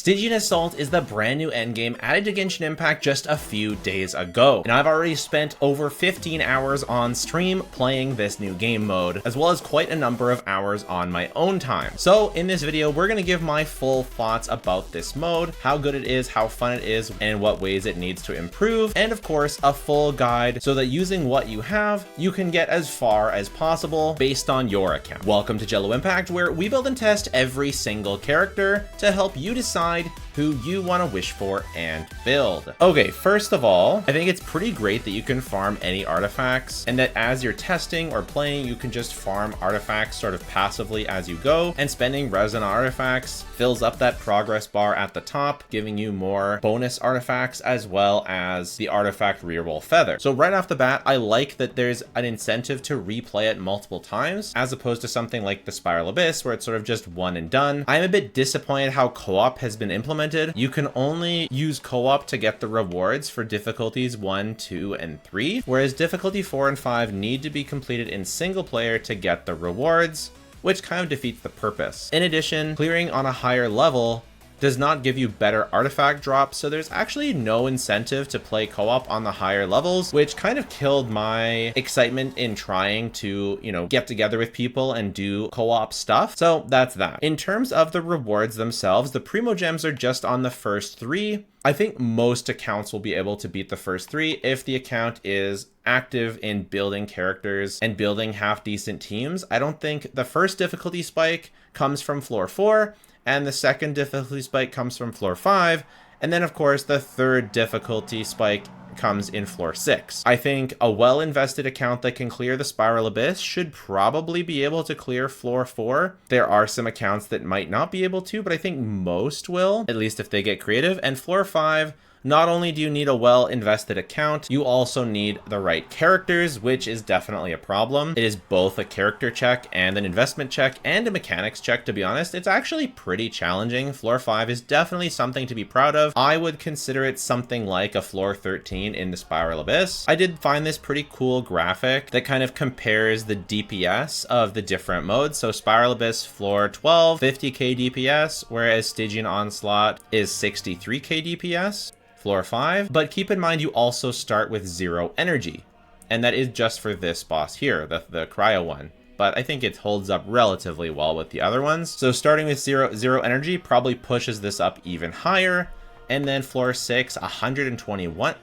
Stygian Assault is the brand new endgame added to Genshin Impact just a few days ago, and I've already spent over 15 hours on stream playing this new game mode, as well as quite a number of hours on my own time. So in this video, we're going to give my full thoughts about this mode, how good it is, how fun it is, and in what ways it needs to improve, and of course a full guide so that using what you have, you can get as far as possible based on your account. Welcome to Jello Impact, where we build and test every single character to help you decide who you want to wish for and build. Okay, first of all, I think it's pretty great that you can farm any artifacts, and that as you're testing or playing, you can just farm artifacts sort of passively as you go, and spending resin artifacts fills up that progress bar at the top, giving you more bonus artifacts as well as the artifact reroll feather. So right off the bat, I like that there's an incentive to replay it multiple times, as opposed to something like the Spiral Abyss, where it's sort of just one and done. I'm a bit disappointed how co-op has been implemented. You can only use co-op to get the rewards for difficulties 1, 2, and 3, whereas difficulty 4 and 5 need to be completed in single player to get the rewards, which kind of defeats the purpose. In addition, clearing on a higher level does not give you better artifact drops, so there's actually no incentive to play co-op on the higher levels, which kind of killed my excitement in trying to, get together with people and do co-op stuff. So that's that. In terms of the rewards themselves, the Primo Gems are just on the first 3. I think most accounts will be able to beat the first 3 if the account is active in building characters and building half-decent teams. I don't think the first difficulty spike comes from floor 4, and the second difficulty spike comes from floor 5, and then of course the third difficulty spike comes in floor 6. I think a well-invested account that can clear the Spiral Abyss should probably be able to clear floor 4. There are some accounts that might not be able to, but I think most will, at least if they get creative. And floor 5, not only do you need a well-invested account, you also need the right characters, which is definitely a problem. It is both a character check and an investment check and a mechanics check, to be honest. It's actually pretty challenging. Floor 5 is definitely something to be proud of. I would consider it something like a floor 13 in the Spiral Abyss. I did find this pretty cool graphic that kind of compares the DPS of the different modes. So Spiral Abyss floor 12, 50k DPS, whereas Stygian Onslaught is 63k DPS. Floor 5, but keep in mind you also start with 0 energy, and that is just for this boss here, the cryo one, but I think it holds up relatively well with the other ones. So starting with zero energy probably pushes this up even higher. And then floor 6, 124k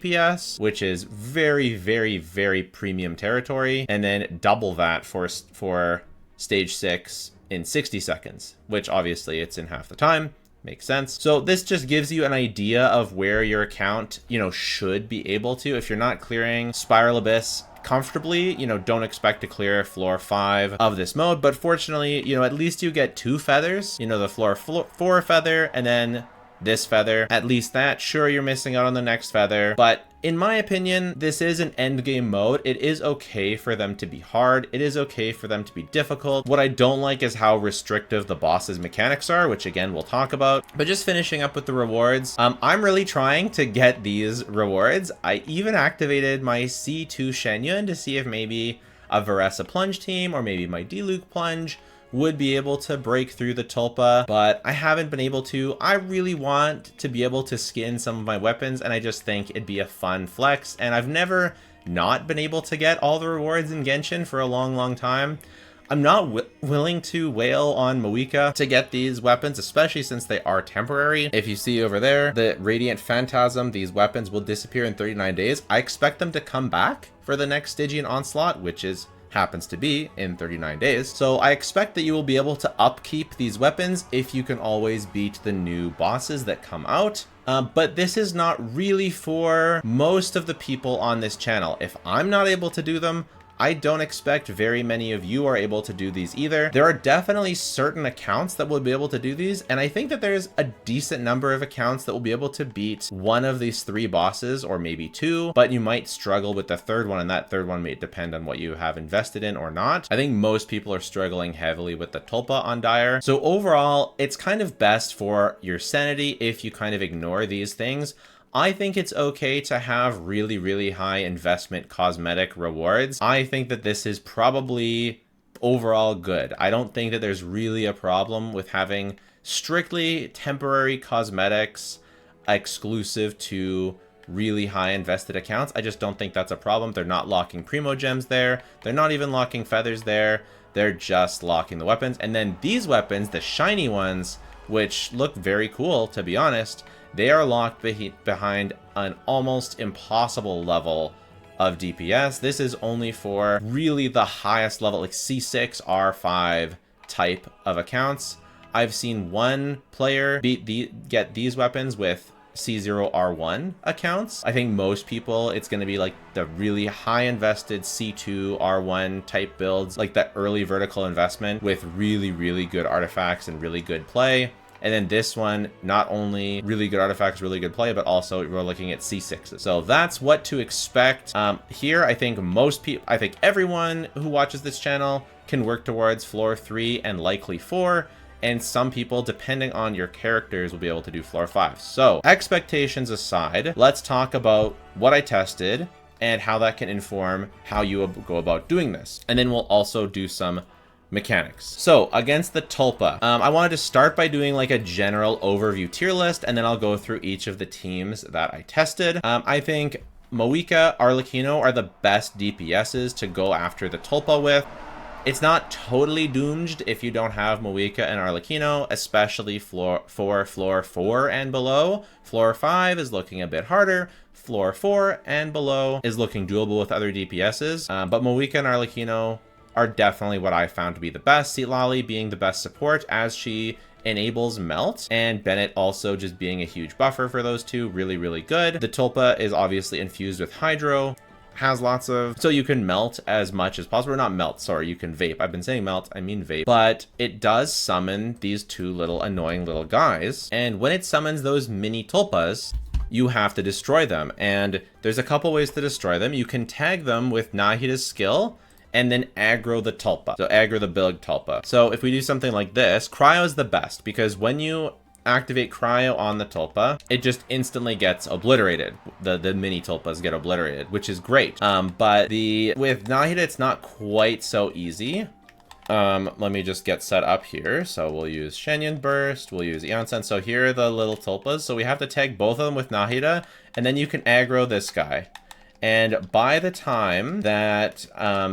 DPS, which is very, very, very premium territory, and then double that for stage 6 in 60 seconds, which obviously it's in half the time. Makes sense. So this just gives you an idea of where your account, should be able to. If you're not clearing Spiral Abyss comfortably, don't expect to clear floor 5 of this mode. But fortunately, at least you get 2 feathers, the floor 4 feather and then this feather. At least that. Sure, you're missing out on the next feather, but in my opinion, this is an end game mode. It is okay for them to be hard. It is okay for them to be difficult. What I don't like is how restrictive the boss's mechanics are, which again, we'll talk about. But just finishing up with the rewards, I'm really trying to get these rewards. I even activated my C2 Shenyun to see if maybe a Varesa Plunge team or maybe my Diluc Plunge would be able to break through the Tulpa, but I haven't been able to. I really want to be able to skin some of my weapons, and I just think it'd be a fun flex, and I've never not been able to get all the rewards in Genshin for a long, long time. I'm not willing to wail on Moika to get these weapons, especially since they are temporary. If you see over there, the Radiant Phantasm, these weapons will disappear in 39 days. I expect them to come back for the next Stygian Onslaught, which happens to be in 39 days. So I expect that you will be able to upkeep these weapons if you can always beat the new bosses that come out. But this is not really for most of the people on this channel. If I'm not able to do them, I don't expect very many of you are able to do these either. There are definitely certain accounts that will be able to do these, and I think that there's a decent number of accounts that will be able to beat one of these 3 bosses, or maybe 2, but you might struggle with the third one, and that third one may depend on what you have invested in or not. I think most people are struggling heavily with the Tulpa on Dire. So overall, it's kind of best for your sanity if you kind of ignore these things. I think it's okay to have really, really high investment cosmetic rewards. I think that this is probably overall good. I don't think that there's really a problem with having strictly temporary cosmetics exclusive to really high invested accounts. I just don't think that's a problem. They're not locking primo gems there. They're not even locking feathers there. They're just locking the weapons. And then these weapons, the shiny ones, which look very cool, to be honest, they are locked behind an almost impossible level of DPS. This is only for really the highest level, like C6, R5 type of accounts. I've seen one player get these weapons with C0 R1 accounts. I think most people, it's going to be like the really high invested C2 R1 type builds, like that early vertical investment with really, really good artifacts and really good play. And then this one, not only really good artifacts, really good play, but also we're looking at C6s. So that's what to expect. Here, I think everyone who watches this channel can work towards floor 3 and likely 4. And some people, depending on your characters, will be able to do floor 5. So expectations aside, let's talk about what I tested and how that can inform how you go about doing this. And then we'll also do some mechanics. So against the Tulpa, I wanted to start by doing like a general overview tier list, and then I'll go through each of the teams that I tested. I think Moika, Arlecchino are the best DPSs to go after the Tulpa with. It's not totally doomed if you don't have Moika and Arlecchino, especially floor 4 and below. Floor 5 is looking a bit harder. Floor 4 and below is looking doable with other DPSs. But Moika and Arlecchino are definitely what I found to be the best. Citlali being the best support as she enables melt, and Bennett also just being a huge buffer for those two. Really, really good. The Tulpa is obviously infused with Hydro. Has lots of, so you can melt as much as possible. Or not melt, sorry, you can vape. I've been saying melt, I mean vape. But it does summon these two little annoying little guys. And when it summons those mini Tulpas, you have to destroy them. And there's a couple ways to destroy them. You can tag them with Nahida's skill and then aggro the Tulpa. So aggro the big Tulpa. So if we do something like this, Cryo is the best because when you activate Cryo on the Tulpa, it just instantly gets obliterated. The mini Tulpas get obliterated, which is great. But with Nahida, it's not quite so easy. Let me just get set up here. So we'll use Shenyan Burst, we'll use Eon Sense. So here are the little Tulpas. So we have to tag both of them with Nahida, and then you can aggro this guy. And by the time that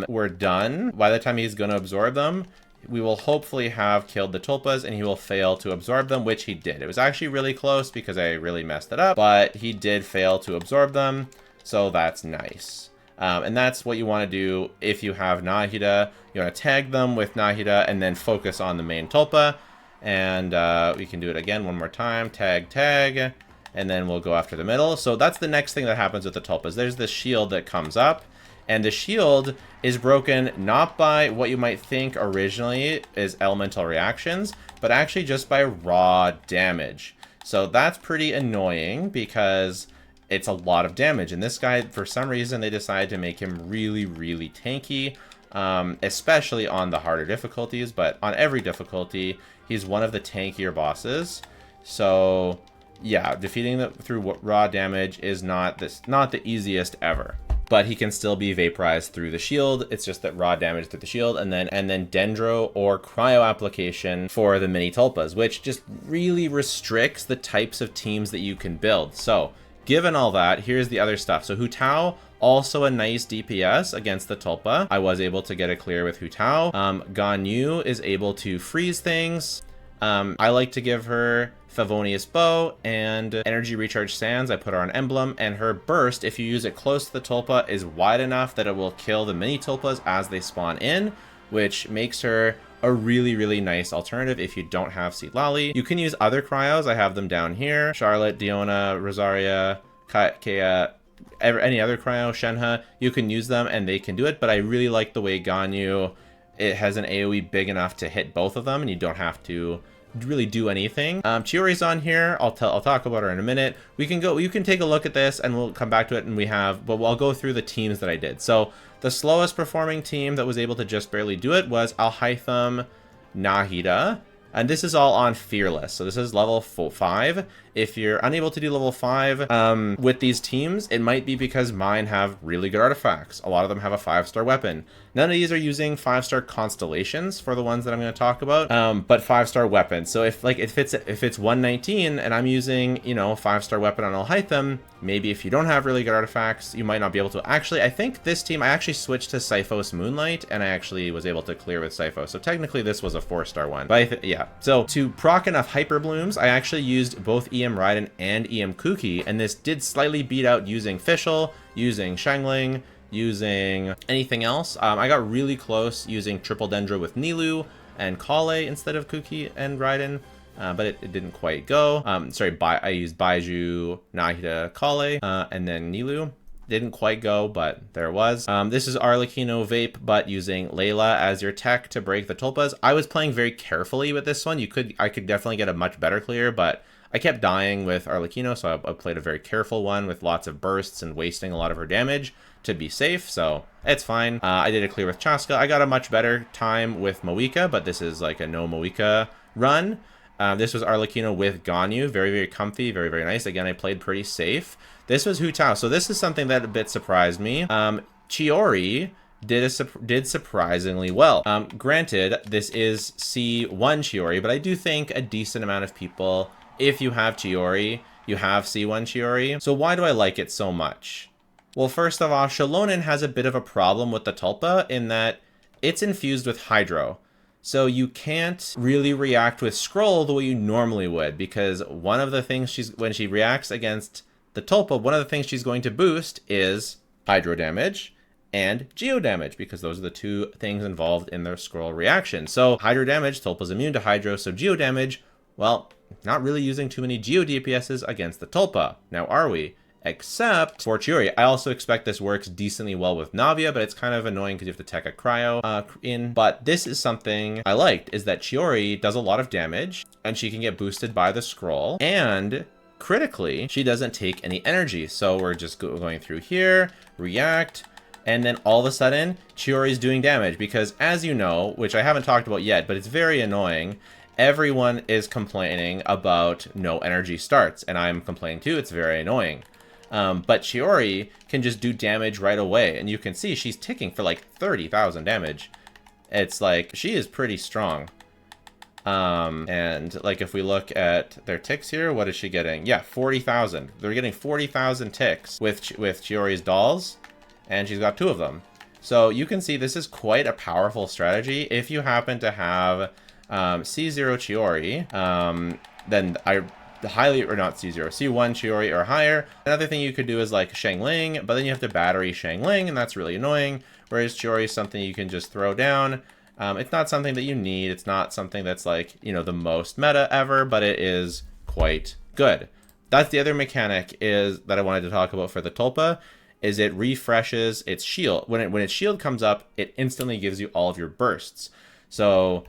we're done, by the time he's going to absorb them, we will hopefully have killed the Tulpas and he will fail to absorb them, which he did. It was actually really close because I really messed it up, but he did fail to absorb them, so that's nice. And that's what you want to do if you have Nahida. You want to tag them with Nahida and then focus on the main Tulpa. And we can do it again one more time. Tag, tag, and then we'll go after the middle. So that's the next thing that happens with the Tulpas. There's this shield that comes up. And the shield is broken not by what you might think originally is elemental reactions, but actually just by raw damage. So that's pretty annoying because it's a lot of damage. And this guy, for some reason, they decided to make him really, really tanky, especially on the harder difficulties. But on every difficulty, he's one of the tankier bosses. So yeah, defeating them through raw damage is not the easiest ever. But he can still be vaporized through the shield. It's just that raw damage through the shield, and then Dendro or Cryo application for the mini Tulpas, which just really restricts the types of teams that you can build. So given all that, here's the other stuff. So Hu Tao, also a nice DPS against the Tulpa. I was able to get a clear with Hu Tao. Ganyu is able to freeze things. I like to give her Favonius Bow and Energy Recharge Sands. I put her on Emblem, and her burst, if you use it close to the Tulpa, is wide enough that it will kill the mini Tulpas as they spawn in, which makes her a really, really nice alternative if you don't have Citlali. You can use other Cryos. I have them down here. Charlotte, Diona, Rosaria, Kea, any other Cryo, Shenhe. You can use them and they can do it, but I really like the way Ganyu, it has an AoE big enough to hit both of them and you don't have to really do anything. Chiori's on here. I'll talk about her in a minute. You can take a look at this and we'll come back to it, and but I'll go through the teams that I did. So the slowest performing team that was able to just barely do it was Alhaitham, Nahida, and this is all on Fearless. So this is level 5. If you're unable to do level 5 with these teams, it might be because mine have really good artifacts. A lot of them have a 5-star weapon. None of these are using 5-star constellations for the ones that I'm going to talk about, but 5-star weapons. So if it's 119 and I'm using, you know, a 5-star weapon on Alhaitham, maybe if you don't have really good artifacts, you might not be able to. Actually, I think this team, I actually switched to Sipho's Moonlight, and I actually was able to clear with Sipho. So technically this was a 4-star one. But yeah. So to proc enough Hyper Blooms, I actually used both EM Raiden and EM Kuki, and this did slightly beat out using Fischl, using Xiangling, using anything else. I got really close using Triple Dendro with Nilou and Kale instead of Kuki and Raiden, but it didn't quite go. I used Baiju, Nahida, Kale, and then Nilou. Didn't quite go, but there was. This is Arlecchino Vape, but using Layla as your tech to break the Tulpas. I was playing very carefully with this one. I could definitely get a much better clear, but I kept dying with Arlecchino, so I played a very careful one with lots of bursts and wasting a lot of her damage to be safe, so it's fine. I did a clear with Chaska. I got a much better time with Moika, but this is like a no Moika run. This was Arlecchino with Ganyu. Very, very comfy, very, very nice. Again, I played pretty safe. This was Hu Tao. So this is something that a bit surprised me. Chiori did surprisingly well. Granted, this is C1 Chiori, but I do think a decent amount of people, if you have Chiori, you have C1 Chiori. So why do I like it so much? Well, first of all, Xilonen has a bit of a problem with the Tulpa in that it's infused with Hydro. So you can't really react with Scroll the way you normally would, because one of the things when she reacts against the Tulpa, one of the things she's going to boost is Hydro damage and Geo damage, because those are the two things involved in the Scroll reaction. So Hydro damage, Tulpa's immune to Hydro, so Geo damage, well, not really using too many Geo DPSs against the Tulpa. Now are we? Except for Chiori. I also expect this works decently well with Navia, but it's kind of annoying because you have to tech a cryo in. But this is something I liked, is that Chiori does a lot of damage, and she can get boosted by the scroll, and critically, she doesn't take any energy. So we're just going through here, react, and then all of a sudden, Chiori is doing damage, because as you know, which I haven't talked about yet, but it's very annoying, everyone is complaining about no energy starts, and I'm complaining too. It's very annoying. But Chiori can just do damage right away, and you can see she's ticking for like 30,000 damage. It's like, she is pretty strong. And like if we look at their ticks here, what is she getting? Yeah, 40,000. They're getting 40,000 ticks with Chiori's dolls, and she's got 2 of them. So you can see this is quite a powerful strategy. If you happen to have C0 Chiori, then I highly, or not C0, C1 Chiori or higher. Another thing you could do is like Xiangling, but then you have to battery Xiangling, and that's really annoying. Whereas Chiori is something you can just throw down. It's not something that you need. It's not something that's like, you know, the most meta ever, but it is quite good. That's the other mechanic is that I wanted to talk about for the Tulpa, is it refreshes its shield. When its shield comes up, it instantly gives you all of your bursts. So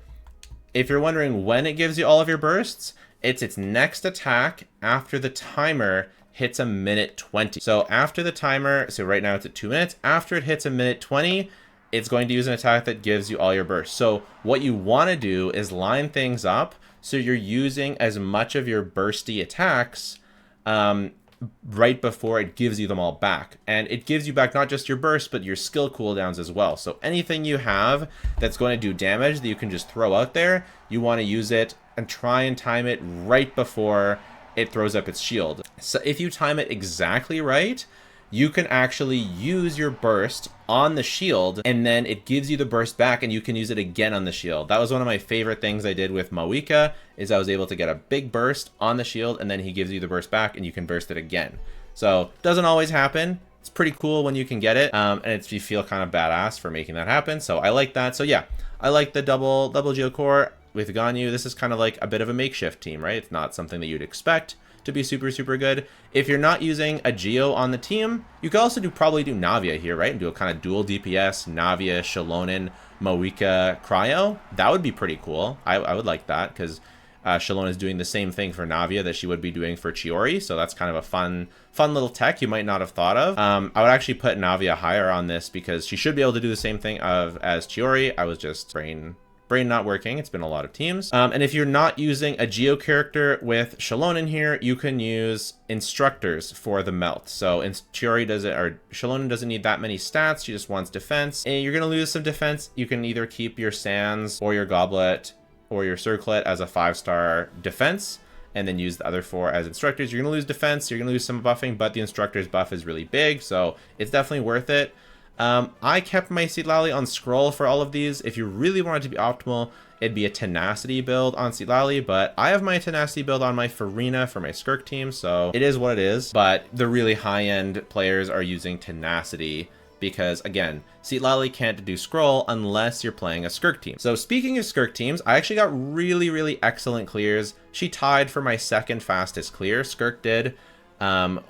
if you're wondering when it gives you all of your bursts, it's its next attack after the timer hits a minute 20. So after the timer, so right now it's at 2 minutes. After it hits a minute 20, it's going to use an attack that gives you all your bursts. So what you want to do is line things up so you're using as much of your bursty attacks right before it gives you them all back. And it gives you back not just your burst, but your skill cooldowns as well. So anything you have that's going to do damage that you can just throw out there, you want to use it and try and time it right before it throws up its shield. So if you time it exactly right, you can actually use your burst on the shield, and then it gives you the burst back, and you can use it again on the shield. That was one of my favorite things I did with Moika, is I was able to get a big burst on the shield, and then he gives you the burst back, and you can burst it again. So, doesn't always happen. It's pretty cool when you can get it, and you feel kind of badass for making that happen. So I like that. So yeah, I like the double Geo Core with Ganyu. This is kind of like a bit of a makeshift team, right? It's not something that you'd expect to be super, super good. If you're not using a Geo on the team, you could also probably do Navia here, right? And do a kind of dual DPS, Navia, Xilonen, Moika, Cryo. That would be pretty cool. I would like that, because Xilonen is doing the same thing for Navia that she would be doing for Chiori, so that's kind of a fun little tech you might not have thought of. I would actually put Navia higher on this, because she should be able to do the same thing as Chiori. I was just brain brain not working. It's been a lot of teams. And if you're not using a Geo character with Shalon in here, you can use instructors for the melt. So Chiori doesn't, or Shalon doesn't need that many stats. She just wants defense. And you're going to lose some defense. You can either keep your Sands or your Goblet or your Circlet as a 5-star defense, and then use the other 4 as instructors. You're going to lose defense, you're going to lose some buffing, but the instructor's buff is really big, so it's definitely worth it. I kept my Citlali on scroll for all of these. If you really want it to be optimal, it'd be a tenacity build on Citlali, but I have my tenacity build on my Farina for my Skirk team, so it is what it is. But the really high-end players are using tenacity because, again, Citlali can't do scroll unless you're playing a Skirk team. So speaking of Skirk teams, I actually got really excellent clears. She tied for my 2nd fastest clear. Skirk did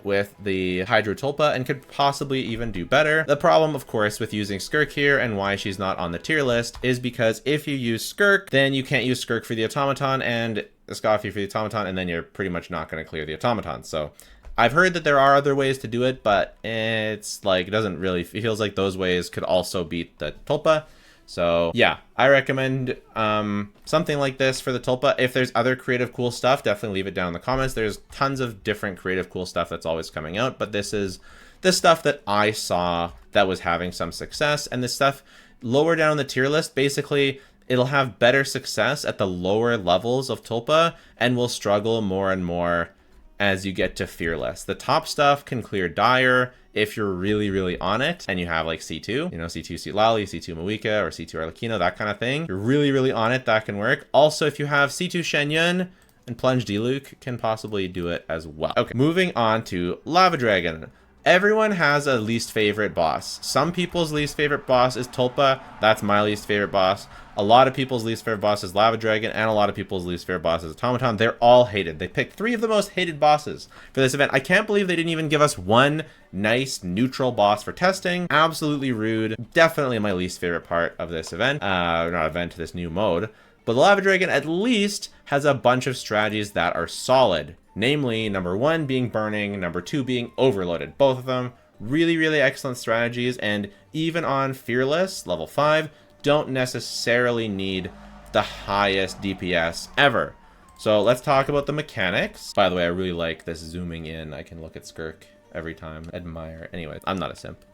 with the Hydro Tulpa and could possibly even do better. The problem, of course, with using Skirk here and why she's not on the tier list is because if you use Skirk, then you can't use Skirk for the Automaton and Scoffy for the Automaton, and then you're pretty much not going to clear the Automaton. So I've heard that there are other ways to do it, but it's like, it doesn't really, it feels like those ways could also beat the Tulpa. So yeah, I recommend something like this for the Tulpa. If there's other creative cool stuff, definitely leave it down in the comments. There's tons of different creative cool stuff that's always coming out, but this is the stuff that I saw that was having some success. And this stuff lower down the tier list, basically it'll have better success at the lower levels of Tulpa and will struggle more and more as you get to Fearless. The top stuff can clear Dire if you're really on it and you have like C2, you know, C2 Citlali, C2 Mawika, or C2 Arlecchino, that kind of thing. You're really on it, that can work. Also, if you have C2 Shenyun and Plunge Diluc, can possibly do it as well. Okay, moving on to Lava Dragon. Everyone has a least favorite boss. Some people's least favorite boss is Tulpa. That's my least favorite boss. A lot of people's least favorite boss is Lava Dragon, and a lot of people's least favorite boss is Automaton. They're all hated. They picked 3 of the most hated bosses for this event. I can't believe they didn't even give us one nice neutral boss for testing. Absolutely rude. Definitely my least favorite part of this event. Not event, this new mode. But the Lava Dragon at least has a bunch of strategies that are solid. Namely, number 1 being burning, number 2 being overloaded. Both of them really excellent strategies, and even on Fearless, level 5, don't necessarily need the highest DPS ever. So let's talk about the mechanics. By the way, I really like this zooming in. I can look at Skirk every time. Admire. Anyway, I'm not a simp.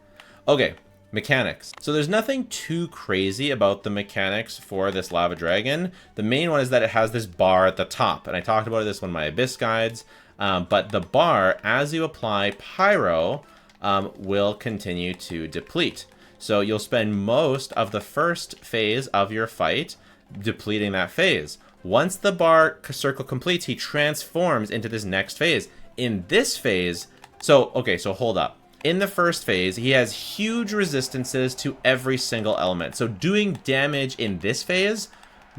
Okay, mechanics. So there's nothing too crazy about the mechanics for this Lava Dragon. The main one is that it has this bar at the top, and I talked about this in my Abyss guides. But the bar, as you apply Pyro, will continue to deplete. So you'll spend most of the first phase of your fight depleting that phase. Once the bar circle completes, he transforms into this next phase. In this phase, so hold up. In the first phase, he has huge resistances to every single element. So doing damage in this phase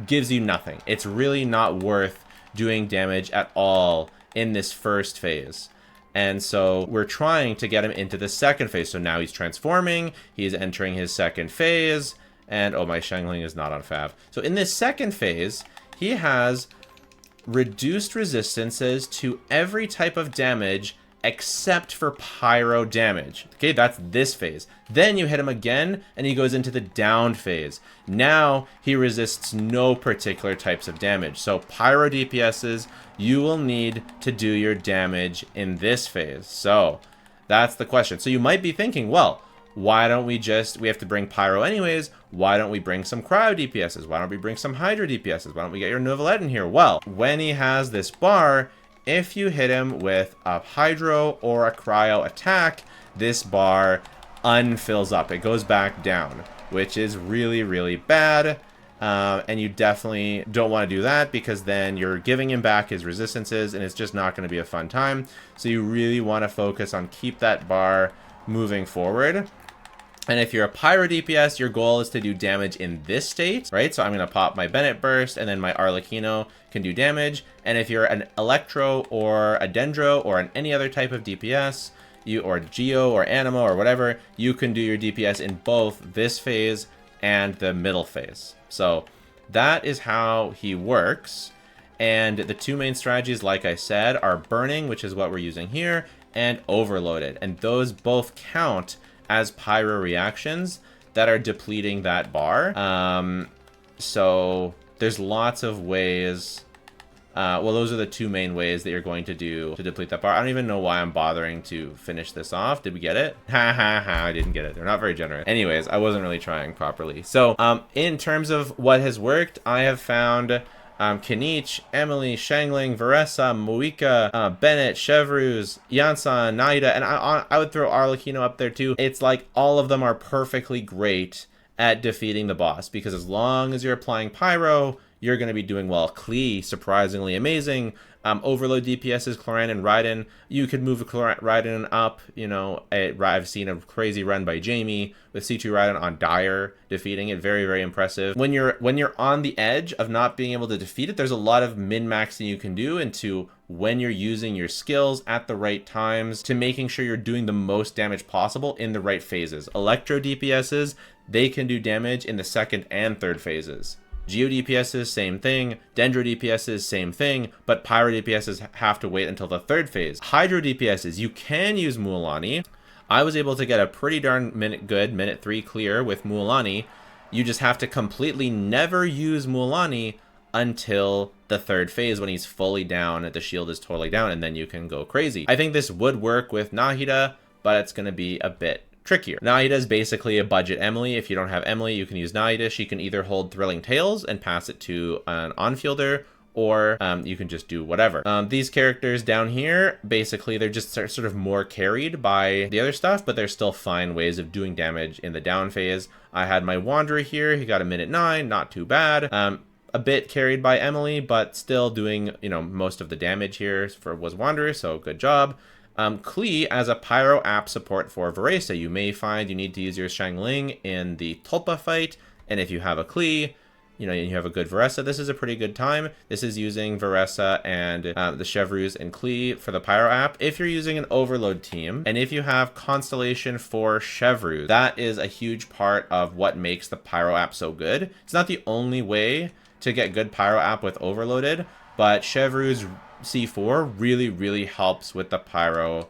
gives you nothing. It's really not worth doing damage at all in this first phase. And so we're trying to get him into the second phase. So now he's transforming, he's entering his second phase, and oh, my Shangling is not on Fav. So in this second phase, he has reduced resistances to every type of damage except for pyro damage. Okay, that's this phase. Then you hit him again, and he goes into the down phase. Now he resists no particular types of damage. So pyro DPSs, you will need to do your damage in this phase. So that's the question. So you might be thinking, well, why don't we have to bring pyro anyways, why don't we bring some cryo DPSs? Why don't we bring some hydro DPSs? Why don't we get your Novelette in here? Well, when he has this bar, if you hit him with a hydro or a cryo attack, this bar unfills up. It goes back down, which is really bad. And you definitely don't want to do that because then you're giving him back his resistances and it's just not going to be a fun time. So you really want to focus on keep that bar moving forward. And if you're a Pyro DPS, your goal is to do damage in this state, right? So I'm going to pop my Bennett Burst, and then my Arlecchino can do damage. And if you're an Electro or a Dendro or an any other type of DPS, or Geo or Animo or whatever, you can do your DPS in both this phase and the middle phase. So that is how he works. And the 2 main strategies, like I said, are Burning, which is what we're using here, and Overloaded. And those both count as pyro reactions that are depleting that bar. So there's lots of ways. Well, those are the two main ways that you're going to do to deplete that bar. I don't even know why I'm bothering to finish this off. Did we get it? Ha ha ha, I didn't get it. They're not very generous. Anyways, I wasn't really trying properly. So in terms of what has worked, I have found Kenichi, Emily, Xiangling, Veressa, Moika, Bennett, Chevreuse, Yansan, Nahida, and I would throw Arlecchino up there too. It's like all of them are perfectly great at defeating the boss, because as long as you're applying pyro, you're going to be doing well. Klee, surprisingly amazing. Overload DPSs, Cloran and Raiden. You could move Raiden up. You know, I've seen a crazy run by Jamie with C2 Raiden on Dire, defeating it. Very, very impressive. When you're on the edge of not being able to defeat it, there's a lot of min-maxing you can do into when you're using your skills at the right times to making sure you're doing the most damage possible in the right phases. Electro DPSs, they can do damage in the second and third phases. Geo DPSs, same thing. Dendro DPSs, same thing. But Pyro DPSs have to wait until the third phase. Hydro DPSs, you can use Mualani. I was able to get a pretty darn good minute 3 clear with Mualani. You just have to completely never use Mualani until the third phase when he's fully down, the shield is totally down, and then you can go crazy. I think this would work with Nahida, but it's going to be a bit trickier. Nahida is basically a budget Emily. If you don't have Emily, you can use Nahida. She can either hold Thrilling Tales and pass it to an on-fielder, or you can just do whatever. These characters down here, basically, they're just sort of more carried by the other stuff, but there's still fine ways of doing damage in the down phase. I had my Wanderer here. He got a minute 9, not too bad. A bit carried by Emily, but still doing, you know, most of the damage here was Wanderer, so good job. Klee as a pyro app support for Veressa. You may find you need to use your Xiangling in the Tulpa fight, and if you have a Klee, you know, you have a good Veressa, this is a pretty good time. This is using Veressa and the Chevreuse and Klee for the pyro app. If you're using an overload team, and if you have Constellation for Chevreuse, that is a huge part of what makes the pyro app so good. It's not the only way to get good pyro app with overloaded, but Chevreuse C4 really helps with the pyro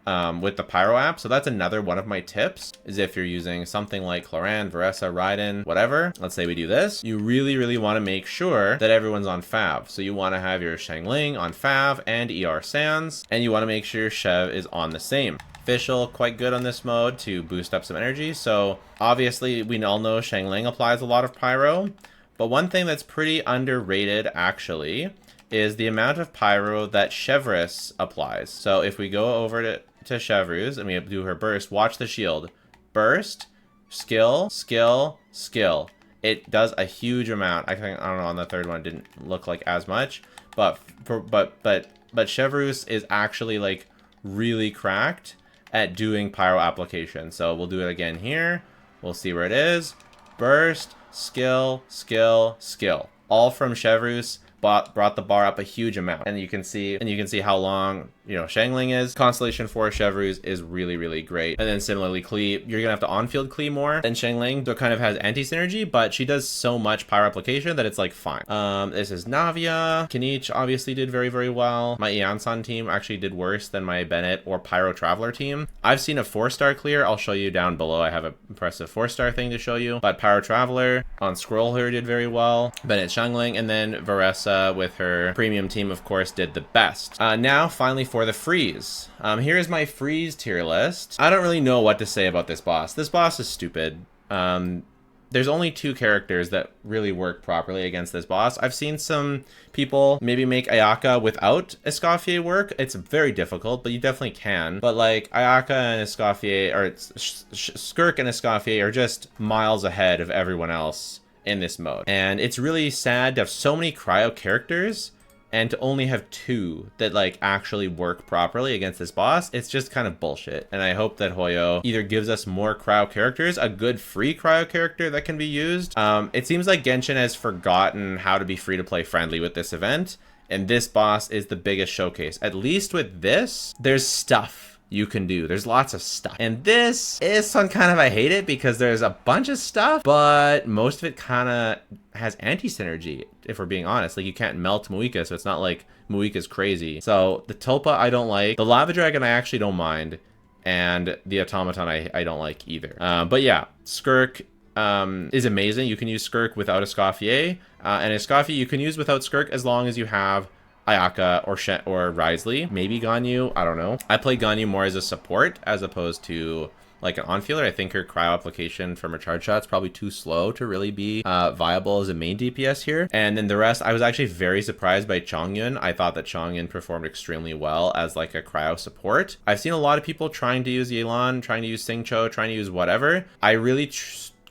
app. So that's another one of my tips, is if you're using something like Cloran, Veressa, Raiden, whatever, let's say we do this, you really want to make sure that everyone's on Fav. So you want to have your Xiangling on Fav and ER Sans, and you want to make sure Chev is on the same. Fischl, quite good on this mode to boost up some energy. So obviously we all know Xiangling applies a lot of pyro, but one thing that's pretty underrated actually is the amount of pyro that Chevreuse applies. So if we go over to Chevreuse and we do her burst, watch the shield. Burst, skill, skill, skill. It does a huge amount. I don't know, on the third one it didn't look like as much, but Chevreuse is actually like really cracked at doing pyro application. So we'll do it again here. We'll see where it is. Burst, skill, skill, skill. All from Chevreuse. Brought the bar up a huge amount, and you can see how long, you know, Xiangling is. Constellation for Chevreuse is really great. And then similarly, Klee, you're gonna have to on-field Klee more than Xiangling, though kind of has anti-synergy, but she does so much pyro application that it's like fine. This is Navia. Kenichi obviously did very well. My Yansan team actually did worse than my Bennett or Pyro Traveler team. I've seen a 4-star clear. I'll show you down below. I have an impressive 4-star thing to show you. But Pyro Traveler on Scroll here did very well. Bennett, Xiangling, and then Veressa with her premium team, of course, did the best. Now, finally, for the freeze. Here's my freeze tier list. I don't really know what to say about this boss. This boss is stupid. There's only 2 characters that really work properly against this boss. I've seen some people maybe make Ayaka without Escoffier work. It's very difficult, but you definitely can. But like Ayaka and Escoffier, or Skirk and Escoffier are just miles ahead of everyone else in this mode. And it's really sad to have so many cryo characters and to only have 2 that like actually work properly against this boss. It's just kind of bullshit. And I hope that Hoyo either gives us more cryo characters, a good free cryo character that can be used. It seems like Genshin has forgotten how to be free to play friendly with this event, and this boss is the biggest showcase. At least with this, there's stuff you can do. There's lots of stuff. And this is some kind of, I hate it because there's a bunch of stuff, but most of it kind of has anti-synergy, if we're being honest. Like, you can't melt Moika, so it's not like Moika's crazy. So the Tulpa I don't like. The Lava Dragon I actually don't mind. And the Automaton I don't like either. But yeah, Skirk, is amazing. You can use Skirk without Escoffier, and Escoffier you can use without Skirk as long as you have Ayaka or Wriothesley, maybe Ganyu, I don't know. I play Ganyu more as a support as opposed to like an on-fielder. I think her cryo application from her charge shot's probably too slow to really be viable as a main DPS here. And then the rest, I was actually very surprised by Chongyun. I thought that Chongyun performed extremely well as like a cryo support. I've seen a lot of people trying to use Yelan, trying to use Xingqiu, trying to use whatever. I really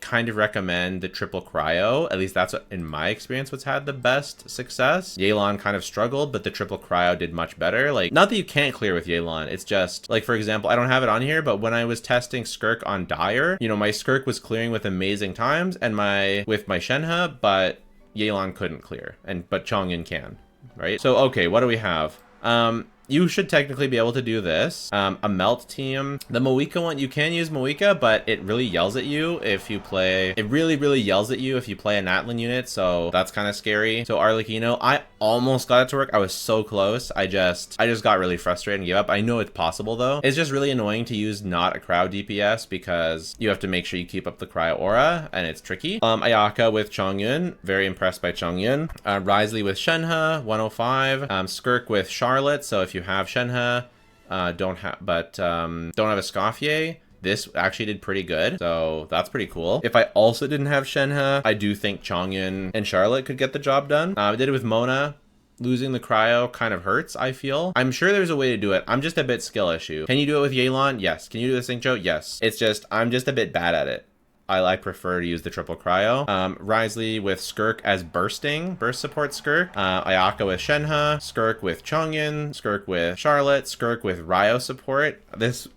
kind of recommend the triple cryo. At least that's what, in my experience, what's had the best success. Yelan kind of struggled, but the triple cryo did much better. Like, not that you can't clear with Yelan, it's just like, for example, I don't have it on here, but when I was testing Skirk on Dire, you know, my Skirk was clearing with amazing times and with my Shenhe, but Yelan couldn't clear, but Chongyun can, right? So okay, what do we have? You should technically be able to do this. A melt team. The Moika one, you can use Moika, but it really yells at you if you play... It really, really yells at you if you play a Natlin unit, so that's kind of scary. So Arlecchino, I almost got it to work. I was so close. I just got really frustrated and gave up. I know it's possible, though. It's just really annoying to use not a cryo DPS because you have to make sure you keep up the cryo aura, and it's tricky. Ayaka with Chongyun. Very impressed by Chongyun. Wriothesley with Shenhe, 105. Skirk with Charlotte, so if you have Shenhe, don't have Escoffier, this actually did pretty good, so that's pretty cool. If I also didn't have Shenhe, I do think Chongyun and Charlotte could get the job done. I did it with Mona. Losing the cryo kind of hurts, I feel. I'm sure there's a way to do it. I'm just a bit skill issue. Can you do it with Yelan? Yes. Can you do the Xingqiu? Yes. It's just, I'm just a bit bad at it. I prefer to use the triple cryo. Wriothesley with Skirk as burst support Skirk. Ayaka with Shenhe, Skirk with Chongyun, Skirk with Charlotte, Skirk with Ryo support.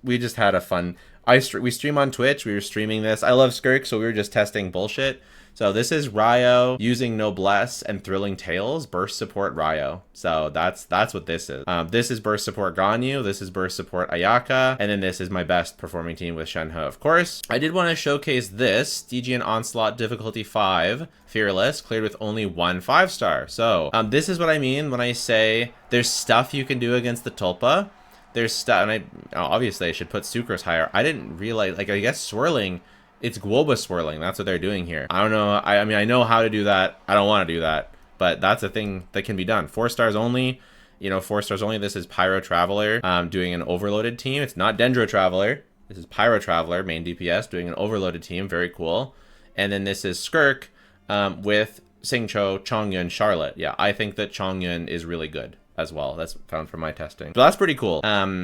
We just had a fun, we stream on Twitch, we were streaming this. I love Skirk, so we were just testing bullshit. So this is Ryo using Noblesse and Thrilling Tales, burst support Ryo. So that's what this is. This is burst support Ganyu, this is burst support Ayaka, and then this is my best performing team with Shenhe, of course. I did want to showcase this, Stygian Onslaught difficulty 5, Fearless, cleared with only 1 5-star. So this is what I mean when I say there's stuff you can do against the Tulpa. There's stuff, and obviously I should put Sucrose higher. I didn't realize, like, I guess swirling, it's Guoba swirling. That's what they're doing here. I don't know. I mean, I know how to do that. I don't want to do that, but that's a thing that can be done. 4 stars only. You know, 4 stars only. This is Pyro Traveler doing an overloaded team. It's not Dendro Traveler. This is Pyro Traveler, main DPS, doing an overloaded team. Very cool. And then this is Skirk with Xingqiu, Chongyun, Charlotte. Yeah, I think that Chongyun is really good as well. That's found from my testing. So that's pretty cool.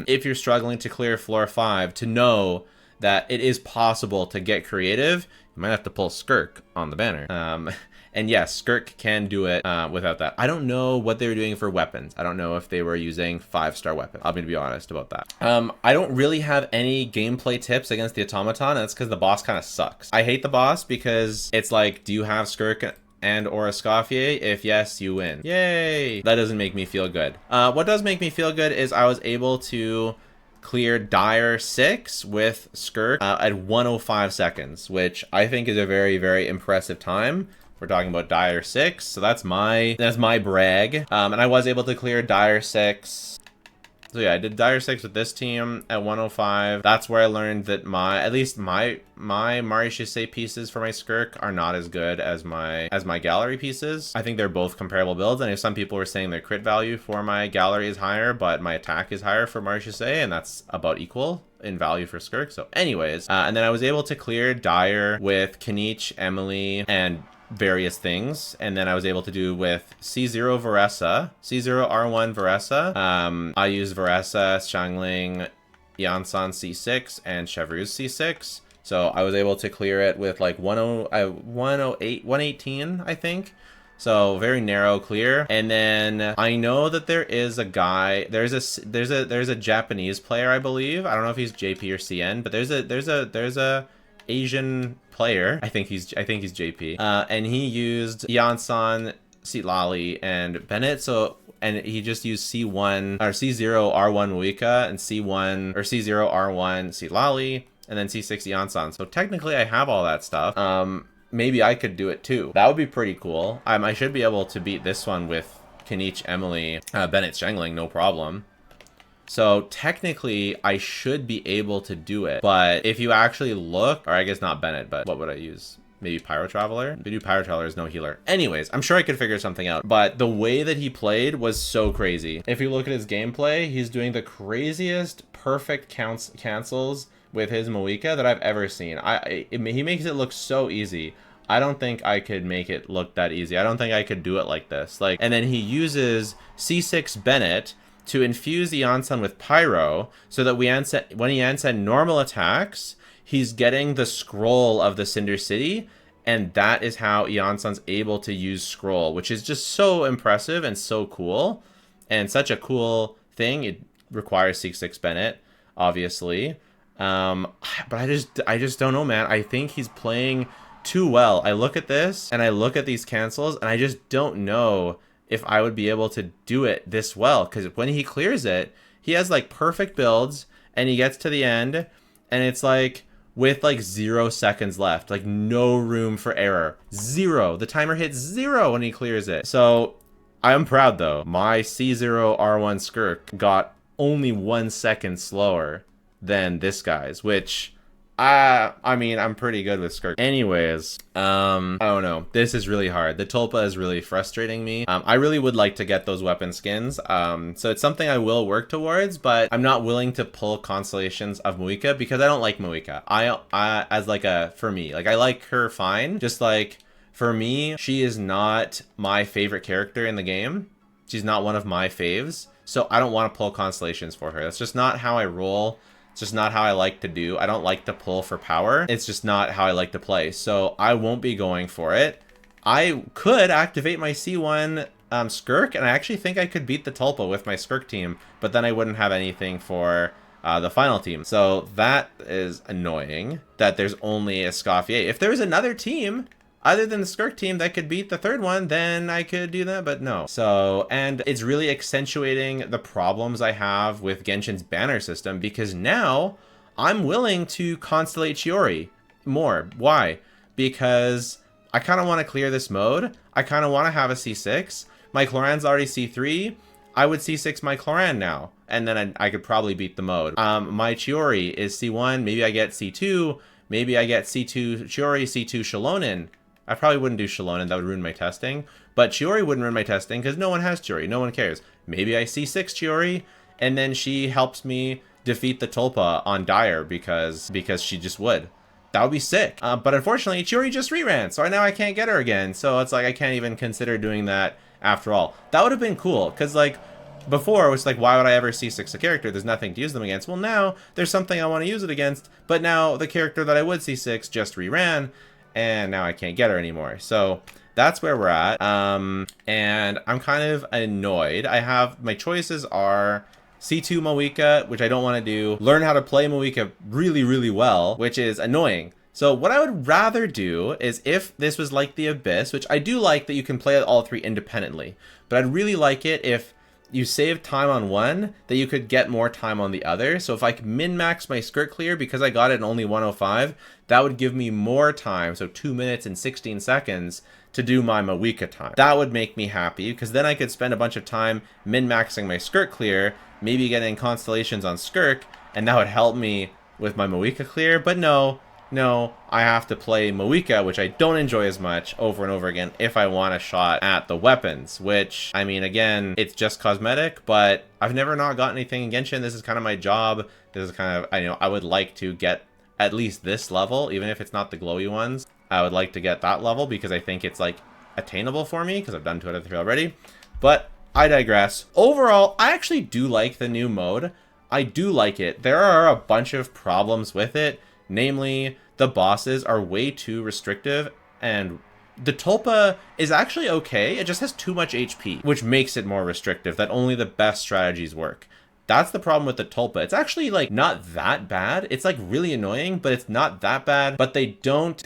If you're struggling to clear floor 5, to know that it is possible to get creative, you might have to pull Skirk on the banner. And yes, Skirk can do it without that. I don't know what they were doing for weapons. I don't know if they were using 5-star weapons. I'm gonna be honest about that. I don't really have any gameplay tips against the Automaton, and that's because the boss kind of sucks. I hate the boss because it's like, do you have Skirk and or Escoffier? If yes, you win. Yay! That doesn't make me feel good. What does make me feel good is I was able to clear Dire 6 with Skirk at 105 seconds, which I think is a very, very impressive time. We're talking about Dire 6, so that's my brag. And I was able to clear Dire 6. So yeah, I did Dire 6 with this team at 105. That's where I learned that at least my Marie-José pieces for my Skirk are not as good as my gallery pieces. I think they're both comparable builds, and if some people were saying their crit value for my gallery is higher, but my attack is higher for Marie-José, and that's about equal in value for Skirk. So anyways, and then I was able to clear Dire with Keqing, Emily, and various things, and then I was able to do with C0 Veressa, C0 R1 Veressa. I use Veressa, Xiangling, Yansan C6, and Chevreuse C6. So I was able to clear it with like 108, 118, I think. So very narrow clear. And then I know that there is a guy, there's a Japanese player, I believe. I don't know if he's JP or CN, but there's a Asian player. I think he's JP. And he used Yansan, Sitlali, and Bennett. So, and he just used C1 or C0 R1 Moika and C1 or C0 R1 Sitlali and then C6 Yansan. So technically I have all that stuff. Maybe I could do it too. That would be pretty cool. I should be able to beat this one with Keqing, Emily, Bennett, Xiangling, no problem. So technically I should be able to do it, but if you actually look, or I guess not Bennett, but what would I use? Maybe Pyro Traveler? Maybe Pyro Traveler is no healer. Anyways, I'm sure I could figure something out. But the way that he played was so crazy. If you look at his gameplay, he's doing the craziest perfect cancels with his Moika that I've ever seen. He makes it look so easy. I don't think I could make it look that easy. I don't think I could do it like this. Like, and then he uses C6 Bennett to infuse the Onslaught with Pyro so that when he answer normal attacks, he's getting the scroll of the Cinder City, and that is how Eonsan's able to use scroll, which is just so impressive and so cool, and such a cool thing. It requires C6 Bennett, obviously, but I just don't know, man. I think he's playing too well. I look at this and I look at these cancels, and I just don't know if I would be able to do it this well, because when he clears it, he has like perfect builds, and he gets to the end, and it's like with like 0 seconds left, like no room for error. 0. The timer hits 0 when he clears it. So I'm proud though. My C0 R1 Skirk got only 1 second slower than this guy's, which I mean, I'm pretty good with Skirk. Anyways, I don't know. This is really hard. The Tulpa is really frustrating me. I really would like to get those weapon skins. So it's something I will work towards, but I'm not willing to pull constellations of Moika because I don't like Moika. As like for me, like I like her fine. Just like for me, she is not my favorite character in the game. She's not one of my faves. So I don't want to pull constellations for her. That's just not how I roll. It's just not how I like to do. I don't like to pull for power. It's just not how I like to play. So I won't be going for it. I could activate my C1 Skirk, and I actually think I could beat the Tulpa with my Skirk team, but then I wouldn't have anything for the final team. So that is annoying that there's only a Scoffier. If there was another team other than the Skirk team that could beat the third one, then I could do that, but no. So, and it's really accentuating the problems I have with Genshin's banner system, because now I'm willing to constellate Chiori more. Why? Because I kind of want to clear this mode. I kind of want to have a C6. My Cloran's already C3. I would C6 my Cloran now, and then I could probably beat the mode. My Chiori is C1. Maybe I get C2. Maybe I get C2 Chiori, C2 Shalonen. I probably wouldn't do Shalonen, that would ruin my testing. But Chiori wouldn't ruin my testing because no one has Chiori, no one cares. Maybe I C6 Chiori, and then she helps me defeat the Tulpa on Dire because she just would. That would be sick. But unfortunately, Chiori just reran, so now I can't get her again. So it's like I can't even consider doing that after all. That would have been cool, because like before it was like, why would I ever C6 a character? There's nothing to use them against. Well, now there's something I want to use it against, but now the character that I would C6 just reran, and now I can't get her anymore. So that's where we're at. And I'm kind of annoyed. My choices are C2 Moika, which I don't want to do. Learn how to play Moika really, really well, which is annoying. So what I would rather do is, if this was like the Abyss, which I do like that you can play all three independently, but I'd really like it if you save time on one, that you could get more time on the other. So if I could min-max my skirt clear because I got it in only 105, that would give me more time, so 2 minutes and 16 seconds, to do my Moika time. That would make me happy, because then I could spend a bunch of time min-maxing my skirt clear, maybe getting constellations on Skirk, and that would help me with my Moika clear. But no, I have to play Moika, which I don't enjoy as much, over and over again if I want a shot at the weapons, which, I mean, again, it's just cosmetic, but I've never not gotten anything in Genshin. This is kind of my job. This is kind of, I would like to get at least this level, even if it's not the glowy ones. I would like to get that level because I think it's like attainable for me, because I've done 2 out of 3 already. But I digress. Overall, I actually do like the new mode. I do like it. There are a bunch of problems with it. Namely, the bosses are way too restrictive, and the Tulpa is actually okay. It just has too much HP, which makes it more restrictive, that only the best strategies work. That's the problem with the Tulpa. It's actually like not that bad. It's like really annoying, but it's not that bad. But they don't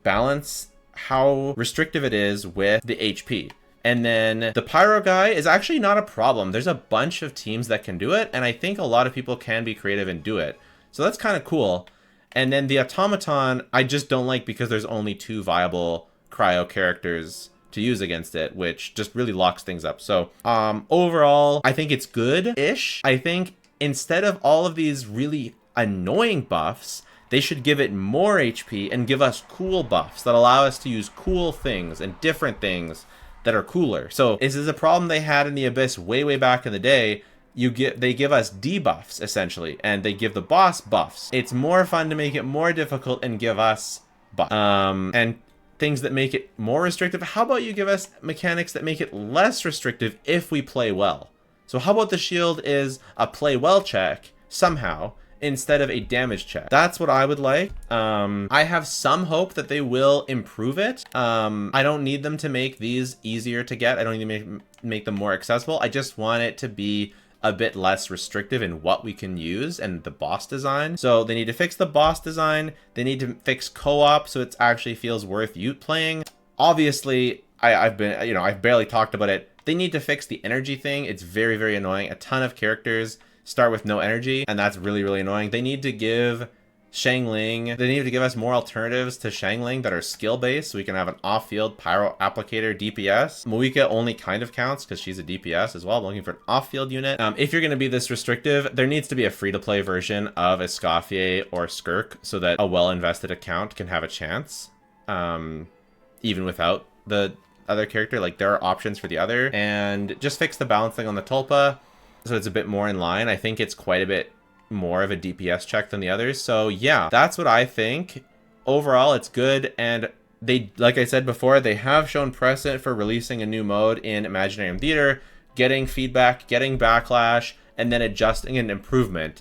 balance how restrictive it is with the HP. And then the Pyro guy is actually not a problem. There's a bunch of teams that can do it, and I think a lot of people can be creative and do it. So that's kind of cool. And then the Automaton, I just don't like because there's only 2 viable cryo characters to use against it, which just really locks things up. So overall, I think it's good-ish. I think instead of all of these really annoying buffs, they should give it more HP and give us cool buffs that allow us to use cool things and different things that are cooler. So this is a problem they had in the Abyss way back in the day. They give us debuffs essentially, and they give the boss buffs. It's more fun to make it more difficult and give us buffs. And things that make it more restrictive. How about you give us mechanics that make it less restrictive if we play well? So how about the shield is a play well check somehow, instead of a damage check? That's what I would like. I have some hope that they will improve it. I don't need them to make these easier to get. I don't need to make them more accessible. I just want it to be a bit less restrictive in what we can use and the boss design. So they need to fix the boss design. They need to fix co-op so it actually feels worth you playing. Obviously, I've barely talked about it. They need to fix the energy thing. It's very annoying. A ton of characters start with no energy, and that's really annoying. They need to give Xiangling, they need to give us more alternatives to Xiangling that are skill based, so we can have an off-field pyro applicator DPS. Moika only kind of counts because she's a DPS as well. I'm looking for an off-field unit. If you're going to be this restrictive, there needs to be a free-to-play version of Escoffier or Skirk so that a well-invested account can have a chance, even without the other character. Like, there are options for the other, and just fix the balancing on the Tulpa so it's a bit more in line. I think it's quite a bit more of a DPS check than the others. So yeah, that's what I think. Overall, it's good, and they, like I said before, they have shown precedent for releasing a new mode in Imaginarium Theater, getting feedback, getting backlash, and then adjusting and improving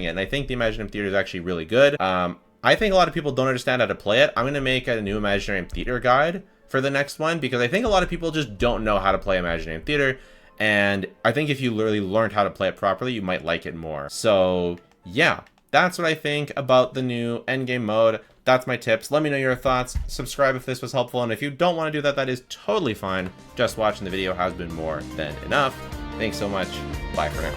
it. And I think the Imaginarium Theater is actually really good. I think a lot of people don't understand how to play it. I'm going to make a new Imaginarium Theater guide for the next one, because I think a lot of people just don't know how to play Imaginarium Theater. And I think if you really learned how to play it properly, you might like it more. So yeah, that's what I think about the new endgame mode. That's my tips. Let me know your thoughts. Subscribe if this was helpful. And if you don't want to do that, that is totally fine. Just watching the video has been more than enough. Thanks so much. Bye for now.